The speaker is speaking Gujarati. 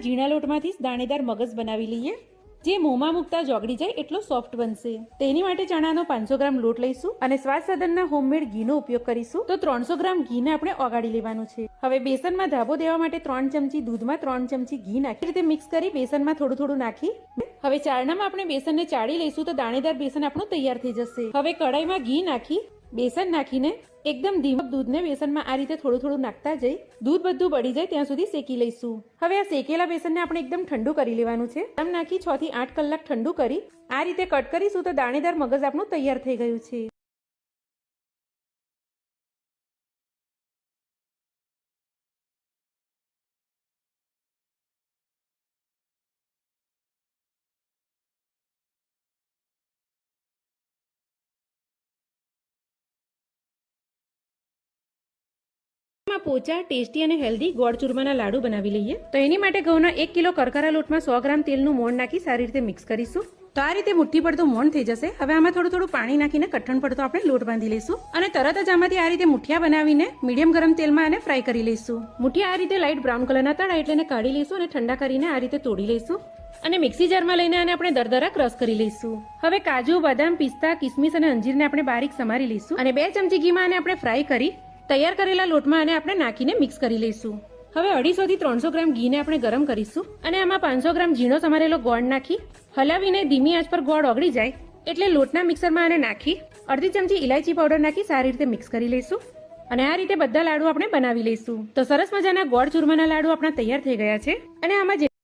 ઝીણા લોટમાંથી દાણેદાર મગજ બનાવી લઈએ, જે મોંમાં મૂકતા જોગડી જાય એટલો સોફ્ટ બનશે. તેની માટે ચણાનો 500 ગ્રામ લોટ લઈશું અને સ્વાદ સાધનના હોમમેડ ઘીનો ઉપયોગ કરીશું. તો 300 ગ્રામ ઘીને આપણે ઓગાળી લેવાનું છે. હવે બેસનમાં ધાબો દેવા માટે 3 ચમચી દૂધમાં 3 ચમચી ઘી નાખી રીતે મિક્સ કરી બેસનમાં થોડું થોડું નાખી હવે ચાળણામાં આપણે બેસનને ચાળી લઈશું. તો દાણેદાર બેસન આપણું તૈયાર થઈ જશે. હવે કડાઈમાં ઘી નાખી બેસન નાખીને એકદમ ધીમા દૂધને બેસનમાં આ રીતે થોડું થોડું નાખતા જઈ દૂધ બધું બળી જાય ત્યાં સુધી શેકી લઈશું. હવે આ શેકેલા બેસનને આપણે એકદમ ઠંડુ કરી લેવાનું છે. આમ નાખી 6 થી 8 કલાક ઠંડુ કરી આ રીતે કટ કરીશું તો દાણેદાર મગજ આપણું તૈયાર થઈ ગયું છે. પોચા ટેસ્ટી અને હેલ્ધી ગોળ ચૂરમાના લાડુ બનાવી લઈએ. તો એની માટે ઘઉંના 1 કિલો કરકરા લોટમાં 100 ગ્રામ તેલનું મોણ નાખી સારી રીતે મિક્સ કરીશું. તો આ રીતે મુઠ્ઠી પડતું મોણ થઈ જશે. હવે આમાં થોડું થોડું પાણી નાખીને કઠણ પડતો આપણે લોટ બાંધી લઈશું અને તરત જ આમાંથી આ રીતે મુઠિયા બનાવીને મીડિયમ ગરમ તેલમાં આને ફ્રાય કરી લઈશું. મુઠિયા આ રીતે લાઇટ બ્રાઉન કલરના તળાય એટલે એને કાઢી લઈશું અને ઠંડા કરીને આ રીતે તોડી લઈશું અને મિક્સી જારમાં લઈને આને આપણે દરદરા ક્રશ કરી લઈશું. હવે કાજુ, બદામ, પિસ્તા, કિસમિસ અને અંજીરને આપણે બારીક સમારી લઈશું અને 2 ચમચી ઘીમાં આને આપણે ફ્રાય કરી તૈયાર કરેલા લોટમાં આને આપણે નાખીને મિક્સ કરી લઈશું. હવે 250 થી 300 ગ્રામ ઘીને આપણે ગરમ કરીશું અને આમાં 500 ગ્રામ ઝીણો સમારેલો ગોળ નાખી હલાવીને ધીમી આંચ પર ગોળ ઓગળી જાય એટલે લોટના મિક્સરમાં આને નાખી અડધી ચમચી ઇલાયચી પાવડર નાખી સારી રીતે મિક્સ કરી લઈશું અને આ રીતે બધા લાડુ આપણે બનાવી લઈશું. તો સરસ મજાના ગોળ ચૂરમાના લાડુ આપણા તૈયાર થઈ ગયા છે અને આમાં